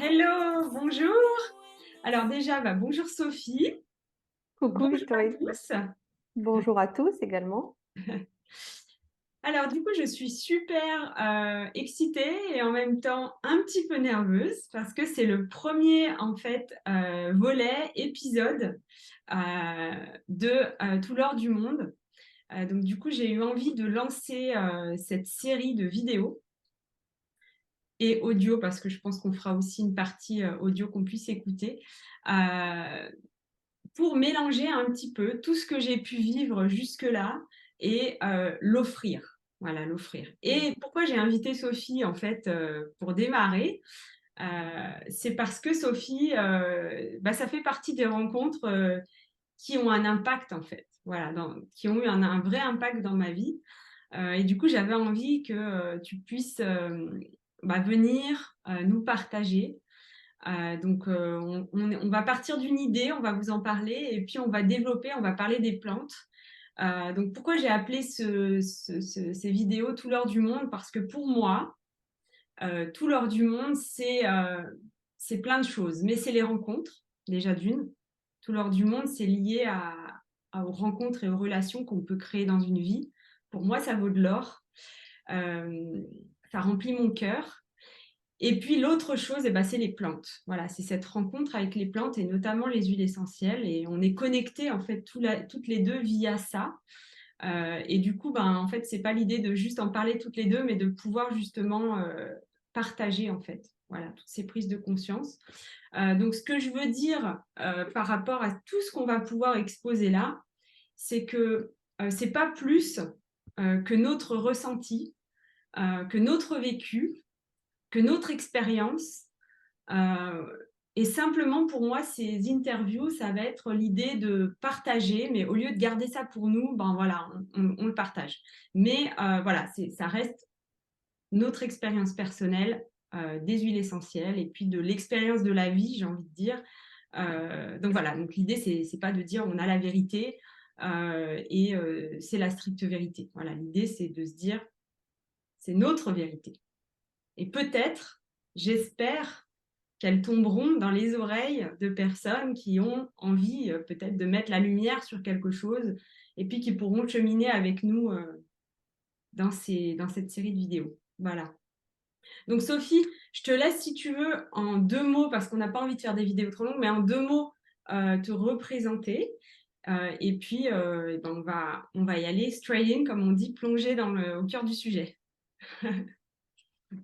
Hello, bonjour. Alors déjà, bonjour Sophie. Coucou Bonjour à Victorine, tous. bonjour à tous également. Alors du coup, je suis super excitée et en même temps un petit peu nerveuse parce que c'est le premier en fait volet, épisode de Tout l'or du monde. Donc du coup, j'ai eu envie de lancer cette série de vidéos et audio parce que je pense qu'on fera aussi une partie audio qu'on puisse écouter. Euh, pour mélanger un petit peu tout ce que j'ai pu vivre jusque-là et l'offrir. Voilà, l'offrir. Et pourquoi j'ai invité Sophie, en fait, pour démarrer, c'est parce que Sophie, ça fait partie des rencontres qui ont un impact, en fait. Voilà, qui ont eu un vrai impact dans ma vie. Et du coup, j'avais envie que tu puisses venir nous partager on va partir d'une idée, on va vous en parler et puis on va développer, on va parler des plantes. Donc, pourquoi j'ai appelé ces vidéos Tout l'or du monde? Parce que pour moi, tout l'or du monde, c'est plein de choses, mais c'est les rencontres, déjà d'une. Tout l'or du monde, c'est lié aux rencontres et aux relations qu'on peut créer dans une vie. Pour moi, ça vaut de l'or. Euh, Ça remplit mon cœur. Et puis l'autre chose, c'est les plantes. Voilà, c'est cette rencontre avec les plantes et notamment les huiles essentielles. Et on est connectés en fait toutes les deux via ça. Et du coup, en fait, c'est pas l'idée de juste en parler toutes les deux, mais de pouvoir justement partager en fait. Voilà, toutes ces prises de conscience. Donc, ce que je veux dire par rapport à tout ce qu'on va pouvoir exposer là, c'est que c'est pas plus que notre ressenti, que notre vécu, que notre expérience. Euh, et simplement, pour moi, ces interviews, ça va être l'idée de partager, mais au lieu de garder ça pour nous, voilà, on le partage. Mais voilà, ça reste notre expérience personnelle des huiles essentielles et puis de l'expérience de la vie, j'ai envie de dire. Donc voilà, donc l'idée, c'est pas de dire on a la vérité c'est la stricte vérité. Voilà, l'idée, c'est de se dire c'est notre vérité. Et peut-être, j'espère qu'elles tomberont dans les oreilles de personnes qui ont envie peut-être de mettre la lumière sur quelque chose et puis qui pourront cheminer avec nous dans cette série de vidéos. Voilà. Donc Sophie, je te laisse si tu veux en deux mots, parce qu'on n'a pas envie de faire des vidéos trop longues, mais en deux mots, te représenter. Et puis, on va y aller straight in, comme on dit, plonger au cœur du sujet.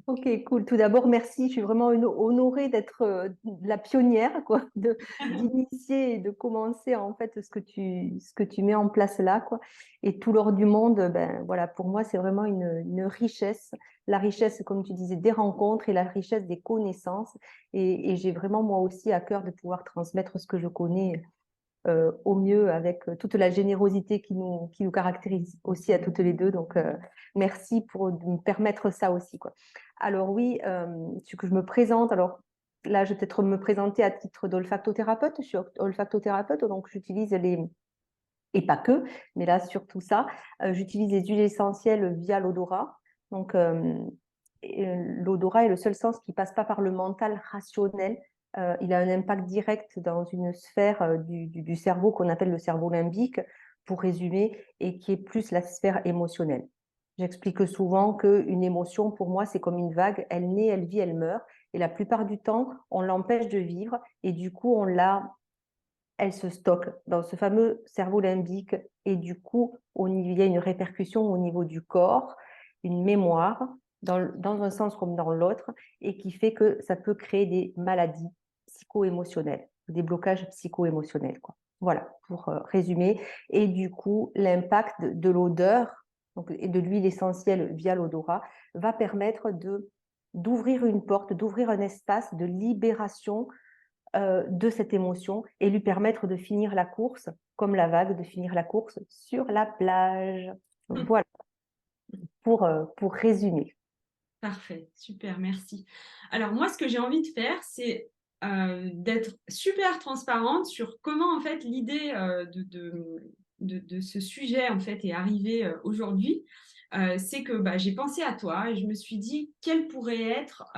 Ok, cool. Tout d'abord, merci. Je suis vraiment honorée d'être la pionnière, quoi, d'initier et de commencer en fait ce que tu mets en place là, quoi. Et tout l'or du monde, ben voilà, pour moi, c'est vraiment une richesse. La richesse, comme tu disais, des rencontres et la richesse des connaissances. Et j'ai vraiment moi aussi à cœur de pouvoir transmettre ce que je connais au mieux avec toute la générosité qui nous caractérise aussi à toutes les deux. Donc, merci pour me permettre ça aussi, quoi. Alors oui, ce que je me présente, alors là, je vais peut-être me présenter à titre d'olfactothérapeute. Je suis olfactothérapeute, donc j'utilise et pas que, mais là, surtout ça, j'utilise les huiles essentielles via l'odorat. Donc, l'odorat est le seul sens qui passe pas par le mental rationnel. Il a un impact direct dans une sphère du cerveau qu'on appelle le cerveau limbique, pour résumer, et qui est plus la sphère émotionnelle. J'explique souvent qu'une émotion, pour moi, c'est comme une vague. Elle naît, elle vit, elle meurt. Et la plupart du temps, on l'empêche de vivre et du coup, elle se stocke dans ce fameux cerveau limbique et du coup, il y a une répercussion au niveau du corps, une mémoire dans un sens comme dans l'autre et qui fait que ça peut créer des maladies psycho-émotionnelles, des blocages psycho-émotionnels, quoi. Voilà, pour résumer. Et du coup, l'impact de l'odeur donc, et de l'huile essentielle via l'odorat va permettre d'ouvrir une porte, d'ouvrir un espace de libération de cette émotion et lui permettre de finir la course, comme la vague, de finir la course sur la plage. Voilà, pour résumer. Parfait, super, merci. Alors moi, ce que j'ai envie de faire, c'est d'être super transparente sur comment en fait l'idée de ce sujet en fait est arrivée aujourd'hui. C'est que j'ai pensé à toi et je me suis dit quelle pourrait être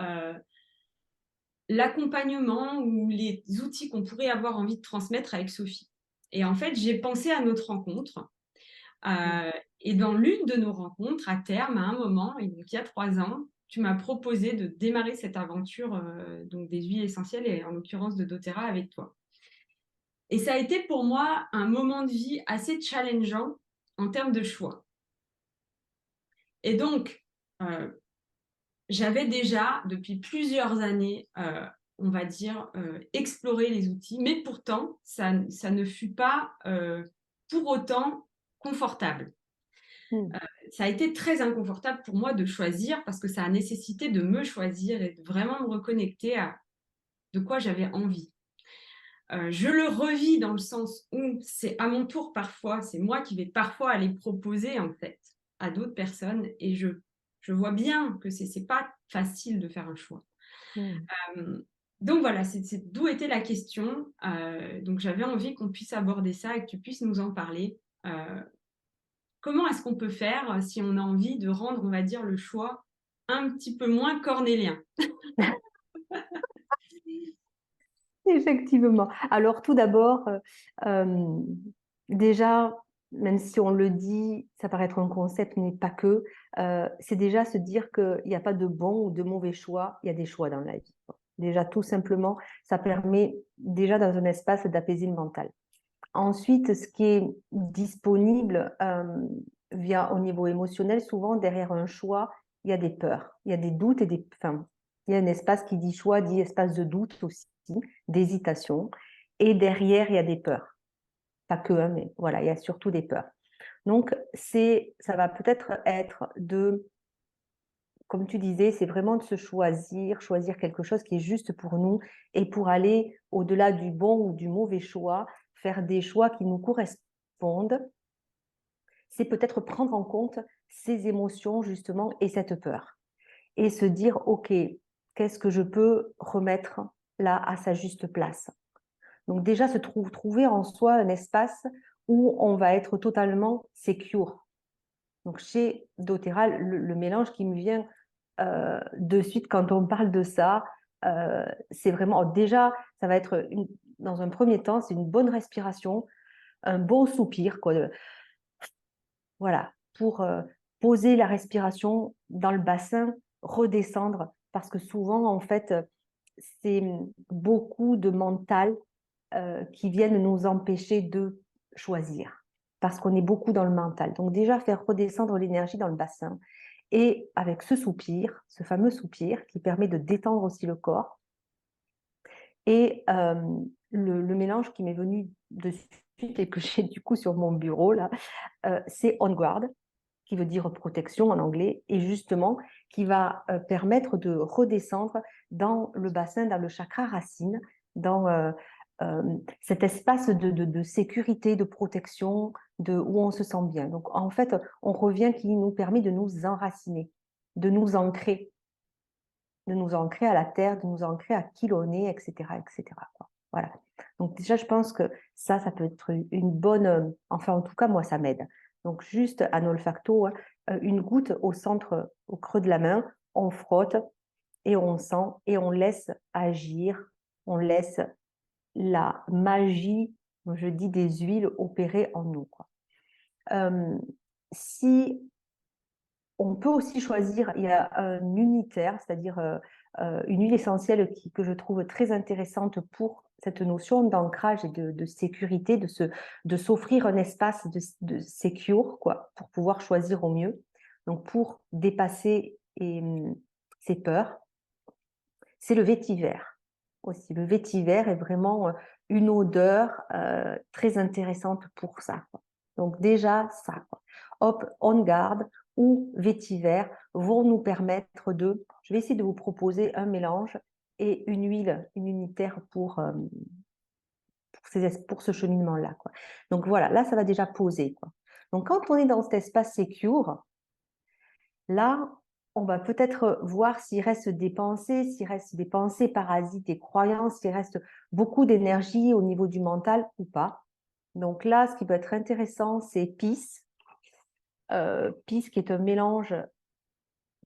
l'accompagnement ou les outils qu'on pourrait avoir envie de transmettre avec Sophie. Et en fait, j'ai pensé à notre rencontre. Mmh. Et dans l'une de nos rencontres, à terme, à un moment, il y a 3 ans, tu m'as proposé de démarrer cette aventure donc des huiles essentielles et en l'occurrence de doTERRA avec toi. Et ça a été pour moi un moment de vie assez challengeant en termes de choix. Et donc, j'avais déjà, depuis plusieurs années, on va dire, exploré les outils, mais pourtant, ça ne fut pas pour autant confortable. Mmh. Ça a été très inconfortable pour moi de choisir parce que ça a nécessité de me choisir et de vraiment me reconnecter à de quoi j'avais envie. Je le revis dans le sens où c'est à mon tour parfois, c'est moi qui vais parfois aller proposer en fait à d'autres personnes et je vois bien que c'est pas facile de faire un choix. Mmh. Donc voilà, c'est d'où était la question. Donc j'avais envie qu'on puisse aborder ça et que tu puisses nous en parler. Comment est-ce qu'on peut faire si on a envie de rendre, on va dire, le choix un petit peu moins cornélien? Effectivement. Alors tout d'abord, déjà, même si on le dit, ça paraît être un concept, mais pas que, c'est déjà se dire qu'il y a pas de bon ou de mauvais choix, il y a des choix dans la vie, quoi. Déjà, tout simplement, ça permet déjà dans un espace d'apaiser le mental. Ensuite, ce qui est disponible, via au niveau émotionnel, souvent derrière un choix, il y a des peurs, il y a des doutes et des enfin, il y a un espace qui dit choix, dit espace de doute aussi, d'hésitation et derrière, il y a des peurs. Pas que, hein, mais voilà, il y a surtout des peurs. Donc ça va peut-être être de comme tu disais, c'est vraiment de se choisir, choisir quelque chose qui est juste pour nous et pour aller au-delà du bon ou du mauvais choix, faire des choix qui nous correspondent. C'est peut-être prendre en compte ces émotions justement et cette peur et se dire, OK, qu'est-ce que je peux remettre là à sa juste place? Donc déjà, trouver en soi un espace où on va être totalement secure. Donc chez doTERRA, le mélange qui me vient de suite quand on parle de ça, c'est vraiment déjà, ça va être dans un premier temps, c'est une bonne respiration, un bon soupir, quoi, voilà, pour poser la respiration dans le bassin, redescendre, parce que souvent, en fait, c'est beaucoup de mental qui viennent nous empêcher de choisir, parce qu'on est beaucoup dans le mental. Donc déjà, faire redescendre l'énergie dans le bassin, et avec ce soupir, ce fameux soupir qui permet de détendre aussi le corps, et le mélange qui m'est venu de suite et que j'ai du coup sur mon bureau là, c'est On Guard, qui veut dire protection en anglais, et justement qui va permettre de redescendre dans le bassin, dans le chakra racine, dans cet espace de sécurité, de protection, où on se sent bien. Donc en fait, on revient qui nous permet de nous enraciner, de nous ancrer à la terre, de nous ancrer à qui l'on est, etc., etc., quoi. Voilà. Donc déjà, je pense que ça peut être une bonne, enfin en tout cas, moi, ça m'aide. Donc juste un olfacto, hein, une goutte au centre, au creux de la main, on frotte et on sent et on laisse agir, on laisse la magie, je dis, des huiles opérer en nous, quoi. Si on peut aussi choisir, il y a un unitaire, c'est-à-dire une huile essentielle que je trouve très intéressante pour cette notion d'ancrage et de sécurité, de s'offrir un espace de secure, quoi, pour pouvoir choisir au mieux. Donc pour dépasser ses peurs, c'est le vétiver aussi. Le vétiver est vraiment une odeur très intéressante pour ça, quoi. Donc déjà ça, quoi. Hop, On Guard ou vétiver vont nous permettre je vais essayer de vous proposer un mélange et une huile, une unitaire pour ce cheminement-là, quoi. Donc voilà, là ça va déjà poser, quoi. Donc quand on est dans cet espace secure, là, on va peut-être voir s'il reste des pensées parasites, des croyances, s'il reste beaucoup d'énergie au niveau du mental ou pas. Donc là, ce qui peut être intéressant, c'est Peace. Peace qui est un mélange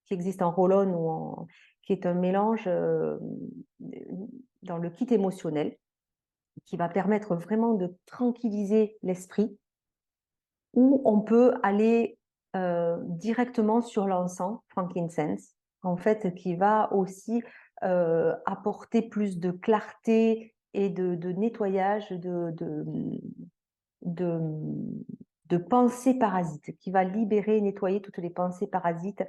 qui existe en roll-on qui est un mélange dans le kit émotionnel, qui va permettre vraiment de tranquilliser l'esprit, ou on peut aller directement sur l'encens, frankincense, en fait, qui va aussi apporter plus de clarté et de nettoyage de, de pensées parasites, qui va libérer, nettoyer toutes les pensées parasites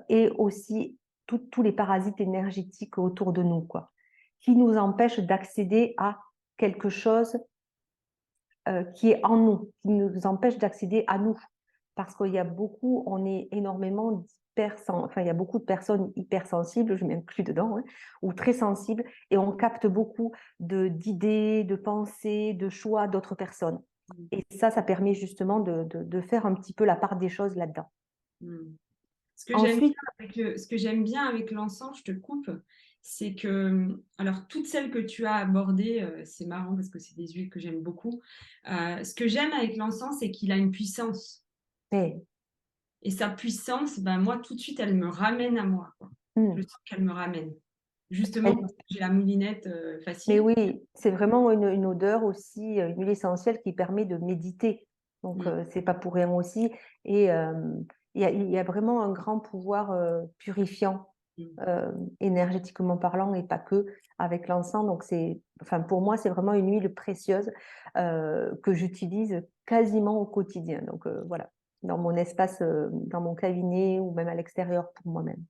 et aussi tous les parasites énergétiques autour de nous, quoi, qui nous empêchent d'accéder à quelque chose qui est en nous, qui nous empêche d'accéder à nous. Parce qu'il y a beaucoup, on est énormément enfin, il y a beaucoup de personnes hypersensibles, je m'inclus dedans, hein, ou très sensibles, et on capte beaucoup d'idées, de pensées, de choix d'autres personnes. Et ça permet justement de faire un petit peu la part des choses là-dedans. Ensuite, Ce que j'aime bien avec l'encens, je te coupe, c'est que, alors toutes celles que tu as abordées, c'est marrant parce que c'est des huiles que j'aime beaucoup. Ce que j'aime avec l'encens, c'est qu'il a une puissance. Et sa puissance, ben, moi, tout de suite, elle me ramène à moi, quoi. Je sens qu'elle me ramène. Justement, parce que j'ai la moulinette mais facile. oui, c'est vraiment une odeur aussi, une huile essentielle qui permet de méditer. Donc, c'est pas pour rien aussi. Et il y a vraiment un grand pouvoir purifiant, énergétiquement parlant, et pas que, avec l'encens. Donc, enfin, pour moi, c'est vraiment une huile précieuse que j'utilise quasiment au quotidien. Donc, voilà, dans mon espace, dans mon cabinet ou même à l'extérieur pour moi-même.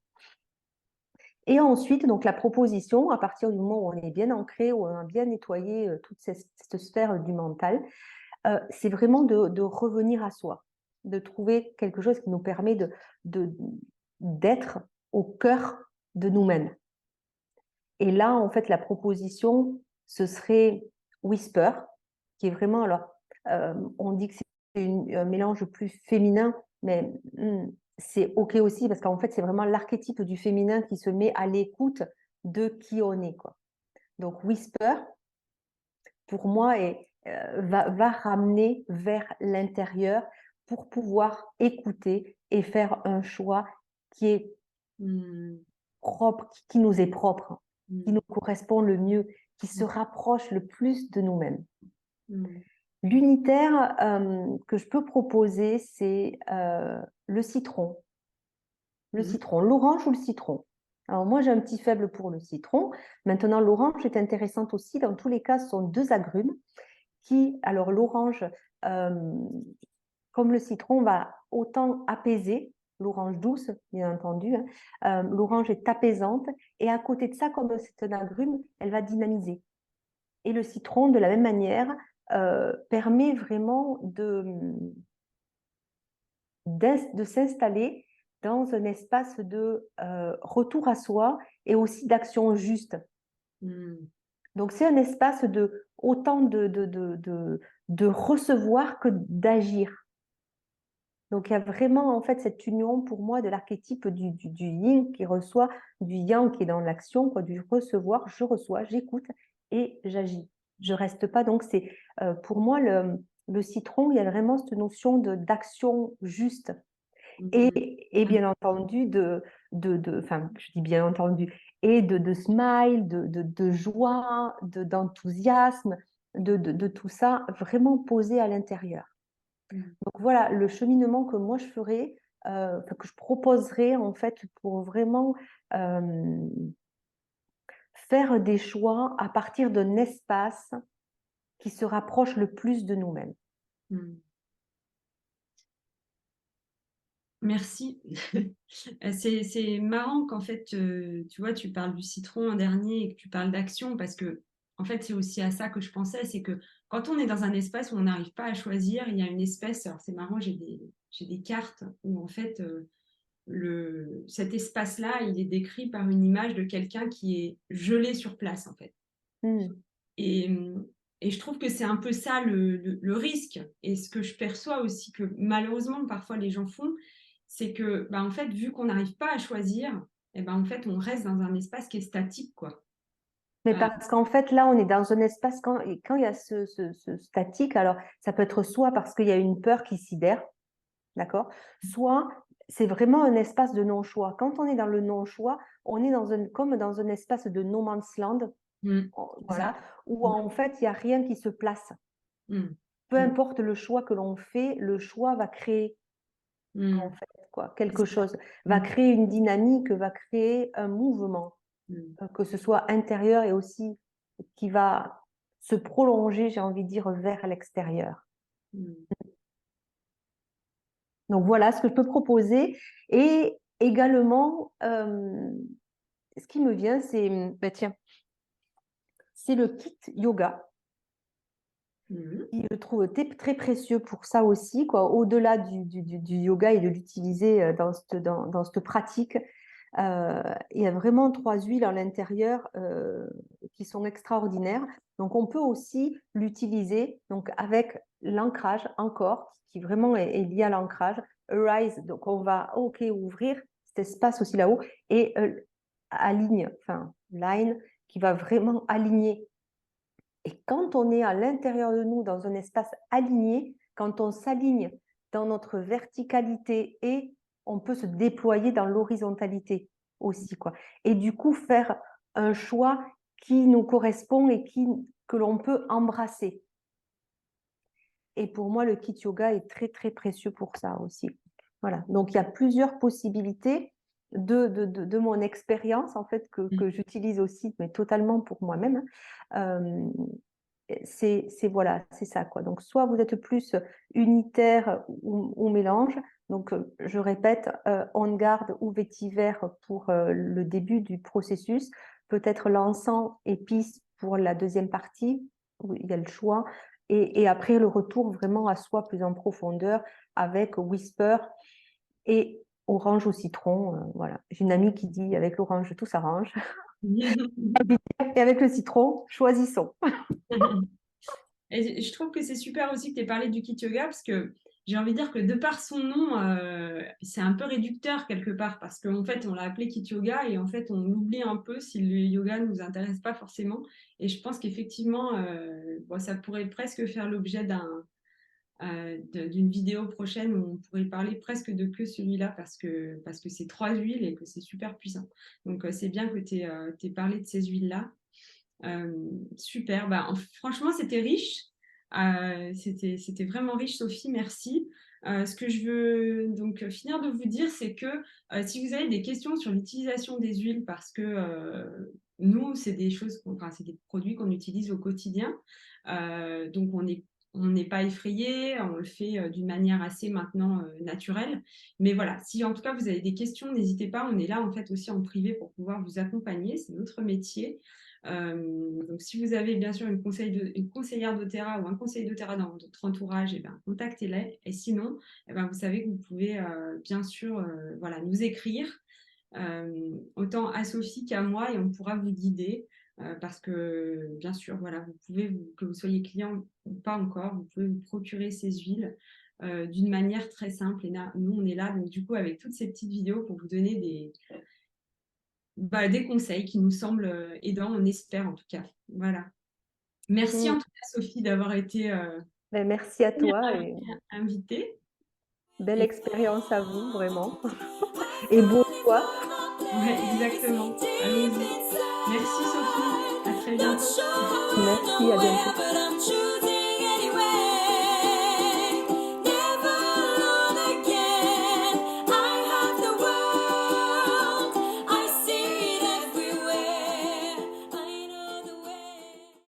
Et ensuite, donc la proposition, à partir du moment où on est bien ancré, où on a bien nettoyé toute cette sphère du mental, c'est vraiment de revenir à soi, de trouver quelque chose qui nous permet d'être au cœur de nous-mêmes. Et là, en fait, la proposition, ce serait Whisper, qui est vraiment, alors, on dit que c'est un mélange plus féminin, mais c'est OK aussi, parce qu'en fait, c'est vraiment l'archétype du féminin qui se met à l'écoute de qui on est, quoi. Donc, Whisper, pour moi, va ramener vers l'intérieur pour pouvoir écouter et faire un choix qui est propre, qui nous est propre, qui nous correspond le mieux, qui se rapproche le plus de nous-mêmes. L'unitaire que je peux proposer, c'est le citron. Le citron, l'orange ou le citron. Alors moi, j'ai un petit faible pour le citron. Maintenant, l'orange est intéressante aussi. Dans tous les cas, ce sont deux agrumes qui, alors l'orange, comme le citron, va autant apaiser, l'orange douce, bien entendu, hein, l'orange est apaisante, et à côté de ça, comme c'est un agrume, elle va dynamiser. Et le citron, de la même manière, permet vraiment de s'installer dans un espace de retour à soi et aussi d'action juste. Donc, c'est un espace autant de recevoir que d'agir. Donc, il y a vraiment en fait cette union pour moi de l'archétype du yin qui reçoit, du yang qui est dans l'action, du recevoir, je reçois, j'écoute et j'agis. Je reste pas. Donc, c'est pour moi le citron, il y a vraiment cette notion d'action juste. Et bien entendu, enfin, je dis bien entendu, et de smile, de joie, d'enthousiasme, de tout ça vraiment posé à l'intérieur. Donc voilà, le cheminement que moi je ferais, que je proposerais en fait pour vraiment faire des choix à partir d'un espace qui se rapproche le plus de nous-mêmes. Merci. C'est marrant qu'en fait, tu vois, tu parles du citron en dernier et que tu parles d'action parce que, en fait, c'est aussi à ça que je pensais, c'est que quand on est dans un espace où on n'arrive pas à choisir, il y a une espèce, alors c'est marrant, j'ai des cartes où en fait, cet espace-là, il est décrit par une image de quelqu'un qui est gelé sur place, en fait. Et, et je trouve que c'est un peu ça le risque. Et ce que je perçois aussi que malheureusement, parfois les gens font, c'est que, en fait, vu qu'on n'arrive pas à choisir, en fait, on reste dans un espace qui est statique, quoi. Mais parce qu'en fait, là, on est dans un espace, quand il y a ce statique, alors ça peut être soit parce qu'il y a une peur qui sidère, d'accord, soit c'est vraiment un espace de non-choix. Quand on est dans le non-choix, on est comme dans un espace de no man's land, C'est ça. voilà, où en fait, il n'y a rien qui se place. Mm. Peu Mm. importe le choix que l'on fait, le choix va créer en Mm. fait quelque C'est ça. chose, va Mm. créer une dynamique, va créer un mouvement, Mm. que ce soit intérieur et aussi qui va se prolonger, j'ai envie de dire, vers l'extérieur. Mm. Donc voilà ce que je peux proposer. Et également, ce qui me vient, c'est, ben tiens, c'est le kit yoga. Mm. Qui je trouve très précieux pour ça aussi, quoi. Au-delà du yoga et de l'utiliser dans cette pratique. Il y a vraiment 3 huiles à l'intérieur qui sont extraordinaires. Donc, on peut aussi l'utiliser donc, avec l'ancrage encore, qui vraiment est lié à l'ancrage. Arise, donc on va ouvrir cet espace aussi là-haut et line, qui va vraiment aligner. Et quand on est à l'intérieur de nous, dans un espace aligné, quand on s'aligne dans notre verticalité et on peut se déployer dans l'horizontalité aussi, quoi. Et du coup, faire un choix qui nous correspond et que l'on peut embrasser. Et pour moi, le kit yoga est très, très précieux pour ça aussi. Voilà. Donc, il y a plusieurs possibilités de mon expérience, en fait, que j'utilise aussi, mais totalement pour moi-même. C'est voilà, c'est ça, quoi. Donc, soit vous êtes plus unitaire ou mélange. Donc, je répète, on garde ou vétiver pour le début du processus. Peut-être l'encens, épices pour la deuxième partie, où il y a le choix. Et après, le retour vraiment à soi plus en profondeur avec Whisper et orange au citron. Voilà. J'ai une amie qui dit avec l'orange, tout s'arrange. Et avec le citron, choisissons. Et je trouve que c'est super aussi que tu aies parlé du kit yoga parce que j'ai envie de dire que de par son nom, c'est un peu réducteur quelque part parce qu'en fait, on l'a appelé kit yoga et en fait, on oublie un peu si le yoga ne nous intéresse pas forcément. Et je pense qu'effectivement, bon, ça pourrait presque faire l'objet d'une vidéo prochaine où on pourrait parler presque de que celui-là parce que c'est 3 huiles et que c'est super puissant. Donc, c'est bien que tu aies parlé de ces huiles-là. Super, bah, franchement, c'était riche. C'était vraiment riche, Sophie, merci. Ce que je veux donc finir de vous dire, c'est que si vous avez des questions sur l'utilisation des huiles, parce que nous, c'est des choses, enfin, c'est des produits qu'on utilise au quotidien, donc on n'est pas effrayé, on le fait d'une manière assez maintenant naturelle. Mais voilà, si en tout cas vous avez des questions, n'hésitez pas, on est là en fait aussi en privé pour pouvoir vous accompagner, c'est notre métier. Donc, si vous avez bien sûr une conseillère doTERRA ou un conseiller doTERRA dans votre entourage, eh ben, contactez-les. Et sinon, eh ben, vous savez que vous pouvez bien sûr voilà, nous écrire autant à Sophie qu'à moi et on pourra vous guider parce que bien sûr, voilà, vous pouvez, que vous soyez client ou pas encore, vous pouvez vous procurer ces huiles d'une manière très simple. Et là, nous, on est là donc du coup avec toutes ces petites vidéos pour vous donner des conseils qui nous semblent aidants, on espère en tout cas. Voilà. Merci Mm. en tout cas, Sophie, d'avoir été Ben, merci à toi et invitée. belle Et, expérience à vous, vraiment. Et bon choix. ouais, exactement. Allons-y. Merci, Sophie. À très bientôt. Merci, à bientôt.